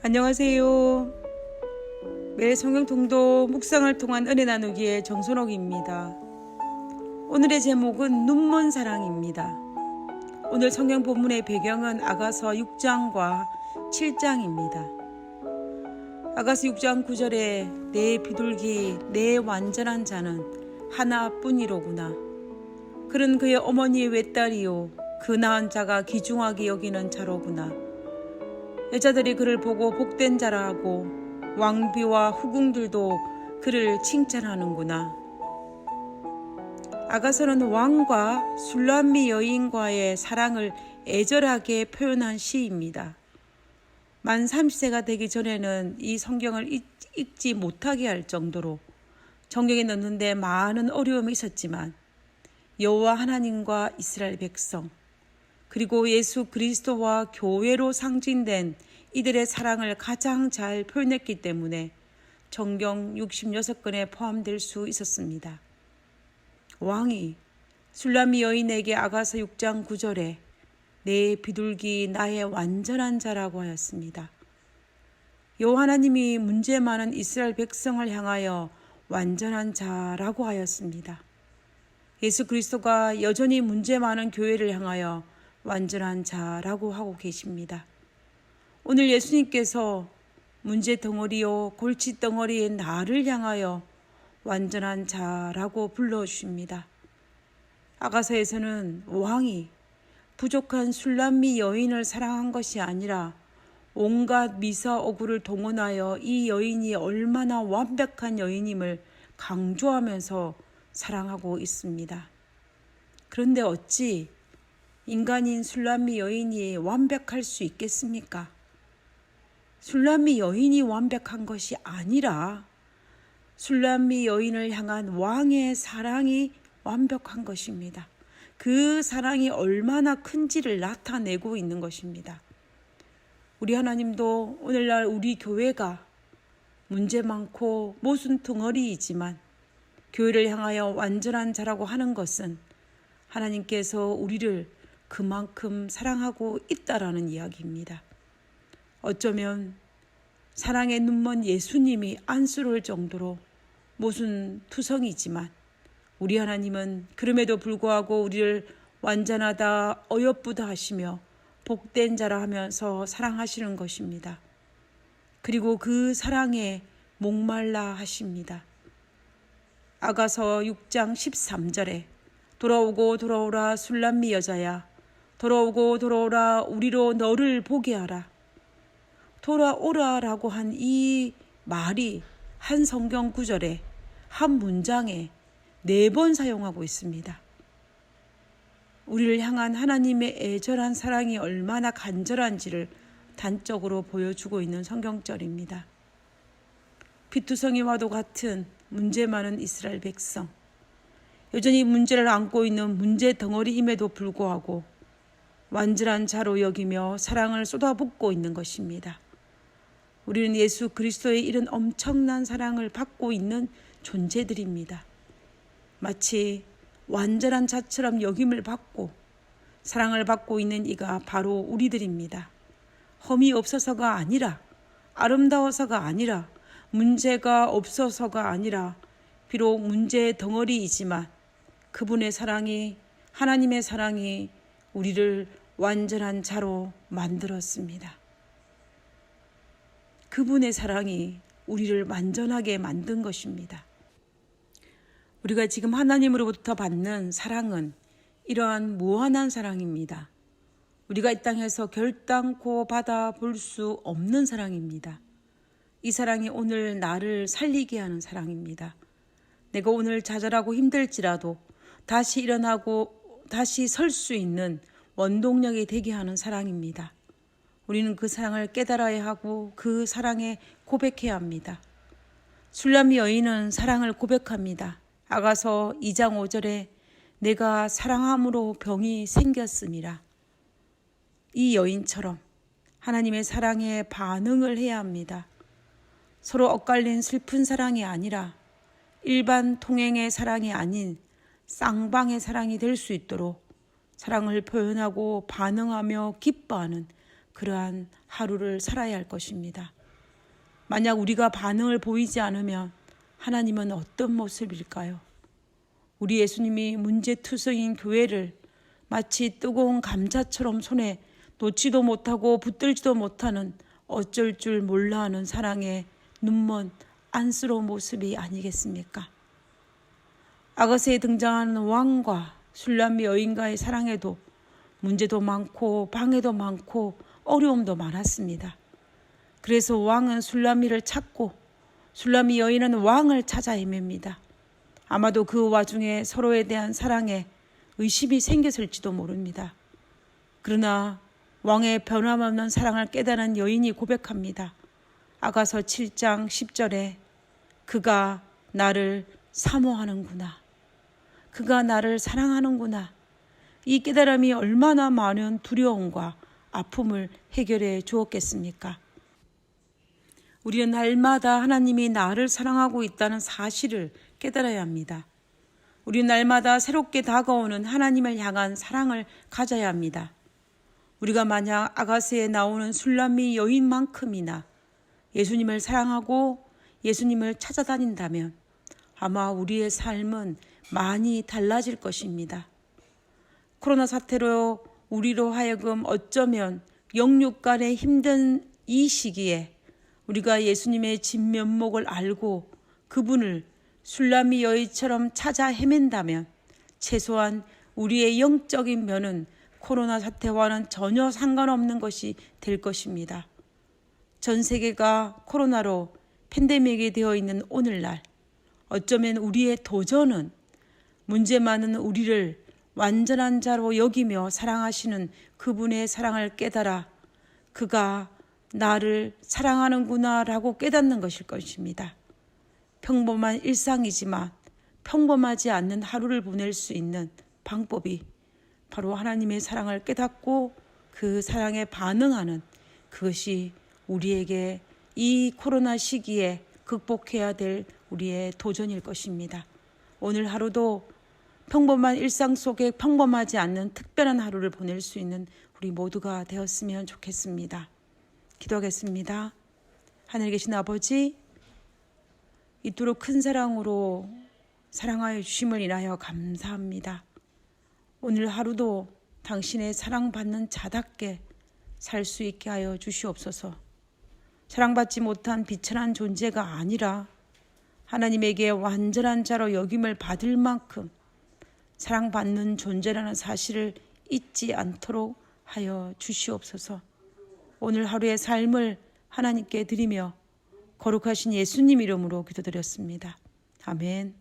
안녕하세요. 매일 성경 통독 묵상을 통한 은혜 나누기의 정선옥입니다. 오늘의 제목은 눈먼 사랑입니다. 오늘 성경 본문의 배경은 아가서 6장과 7장입니다. 아가서 6장 9절에 내 비둘기 내 완전한 자는 하나뿐이로구나. 그는 그의 어머니의 외딸이요 그 낳은 자가 귀중하게 여기는 자로구나. 여자들이 그를 보고 복된 자라 하고 왕비와 후궁들도 그를 칭찬하는구나. 아가서는 왕과 술람미 여인과의 사랑을 애절하게 표현한 시입니다. 만 30세가 되기 전에는 이 성경을 읽지 못하게 할 정도로 성경에 넣는데 많은 어려움이 있었지만 여호와 하나님과 이스라엘 백성 그리고 예수 그리스도와 교회로 상징된 이들의 사랑을 가장 잘 표현했기 때문에 성경 66권에 포함될 수 있었습니다. 왕이 술람미 여인에게 아가서 6장 9절에 내 비둘기 나의 완전한 자라고 하였습니다. 여호와 하나님이 문제 많은 이스라엘 백성을 향하여 완전한 자라고 하였습니다. 예수 그리스도가 여전히 문제 많은 교회를 향하여 완전한 자라고 하고 계십니다. 오늘 예수님께서 문제 덩어리요 골치 덩어리의 나를 향하여 완전한 자라고 불러주십니다. 아가서에서는 왕이 부족한 술람미 여인을 사랑한 것이 아니라 온갖 미사 오구를 동원하여 이 여인이 얼마나 완벽한 여인임을 강조하면서 사랑하고 있습니다. 그런데 어찌 인간인 술람미 여인이 완벽할 수 있겠습니까? 술람미 여인이 완벽한 것이 아니라 술람미 여인을 향한 왕의 사랑이 완벽한 것입니다. 그 사랑이 얼마나 큰지를 나타내고 있는 것입니다. 우리 하나님도 오늘날 우리 교회가 문제 많고 모순 덩어리이지만 교회를 향하여 완전한 자라고 하는 것은 하나님께서 우리를 그만큼 사랑하고 있다라는 이야기입니다. 어쩌면 사랑의 눈먼 예수님이 안쓰러울 정도로 모순투성이지만 우리 하나님은 그럼에도 불구하고 우리를 완전하다 어여쁘다 하시며 복된 자라 하면서 사랑하시는 것입니다. 그리고 그 사랑에 목말라 하십니다. 아가서 6장 13절에 돌아오고 돌아오라 술람미 여자야 돌아오고 돌아오라 우리로 너를 보게 하라. 돌아오라라고 한 이 말이 한 성경 구절에 한 문장에 4번 사용하고 있습니다. 우리를 향한 하나님의 애절한 사랑이 얼마나 간절한지를 단적으로 보여주고 있는 성경절입니다. 피투성이와도 같은 문제 많은 이스라엘 백성, 여전히 문제를 안고 있는 문제 덩어리임에도 불구하고 완전한 자로 여기며 사랑을 쏟아붓고 있는 것입니다. 우리는 예수 그리스도의 이런 엄청난 사랑을 받고 있는 존재들입니다. 마치 완전한 자처럼 여김을 받고 사랑을 받고 있는 이가 바로 우리들입니다. 험이 없어서가 아니라 아름다워서가 아니라 문제가 없어서가 아니라 비록 문제의 덩어리이지만 그분의 사랑이 하나님의 사랑이 우리를 완전한 자로 만들었습니다. 그분의 사랑이 우리를 완전하게 만든 것입니다. 우리가 지금 하나님으로부터 받는 사랑은 이러한 무한한 사랑입니다. 우리가 이 땅에서 결단코 받아볼 수 없는 사랑입니다. 이 사랑이 오늘 나를 살리게 하는 사랑입니다. 내가 오늘 좌절하고 힘들지라도 다시 일어나고 다시 설 수 있는 원동력이 되게 하는 사랑입니다. 우리는 그 사랑을 깨달아야 하고 그 사랑에 고백해야 합니다. 술람미 여인은 사랑을 고백합니다. 아가서 2장 5절에 내가 사랑함으로 병이 생겼음이라. 이 여인처럼 하나님의 사랑에 반응을 해야 합니다. 서로 엇갈린 슬픈 사랑이 아니라 일반 통행의 사랑이 아닌 쌍방의 사랑이 될 수 있도록 사랑을 표현하고 반응하며 기뻐하는 그러한 하루를 살아야 할 것입니다. 만약 우리가 반응을 보이지 않으면 하나님은 어떤 모습일까요? 우리 예수님이 문제투성인 교회를 마치 뜨거운 감자처럼 손에 놓지도 못하고 붙들지도 못하는 어쩔 줄 몰라 하는 사랑의 눈먼 안쓰러운 모습이 아니겠습니까? 아가서에 등장하는 왕과 술람미 여인과의 사랑에도 문제도 많고 방해도 많고 어려움도 많았습니다. 그래서 왕은 술람미를 찾고 술람미 여인은 왕을 찾아 헤맵니다. 아마도 그 와중에 서로에 대한 사랑에 의심이 생겼을지도 모릅니다. 그러나 왕의 변함없는 사랑을 깨달은 여인이 고백합니다. 아가서 7장 10절에 그가 나를 사모하는구나. 그가 나를 사랑하는구나. 이 깨달음이 얼마나 많은 두려움과 아픔을 해결해 주었겠습니까? 우리는 날마다 하나님이 나를 사랑하고 있다는 사실을 깨달아야 합니다. 우리는 날마다 새롭게 다가오는 하나님을 향한 사랑을 가져야 합니다. 우리가 만약 아가서에 나오는 술람미 여인만큼이나 예수님을 사랑하고 예수님을 찾아다닌다면 아마 우리의 삶은 많이 달라질 것입니다. 코로나 사태로 우리로 하여금 어쩌면 영육 간의 힘든 이 시기에 우리가 예수님의 진면목을 알고 그분을 술람미 여인처럼 찾아 헤맨다면 최소한 우리의 영적인 면은 코로나 사태와는 전혀 상관없는 것이 될 것입니다. 전 세계가 코로나로 팬데믹이 되어 있는 오늘날 어쩌면 우리의 도전은 문제 많은 우리를 완전한 자로 여기며 사랑하시는 그분의 사랑을 깨달아 그가 나를 사랑하는구나 라고 깨닫는 것일 것입니다. 평범한 일상이지만 평범하지 않는 하루를 보낼 수 있는 방법이 바로 하나님의 사랑을 깨닫고 그 사랑에 반응하는 그것이 우리에게 이 코로나 시기에 극복해야 될 우리의 도전일 것입니다. 오늘 하루도 평범한 일상 속에 평범하지 않는 특별한 하루를 보낼 수 있는 우리 모두가 되었으면 좋겠습니다. 기도하겠습니다. 하늘에 계신 아버지, 이토록 큰 사랑으로 사랑하여 주심을 인하여 감사합니다. 오늘 하루도 당신의 사랑받는 자답게 살 수 있게 하여 주시옵소서. 사랑받지 못한 비천한 존재가 아니라 하나님에게 완전한 자로 여김을 받을 만큼 사랑받는 존재라는 사실을 잊지 않도록 하여 주시옵소서. 오늘 하루의 삶을 하나님께 드리며 거룩하신 예수님 이름으로 기도드렸습니다. 아멘.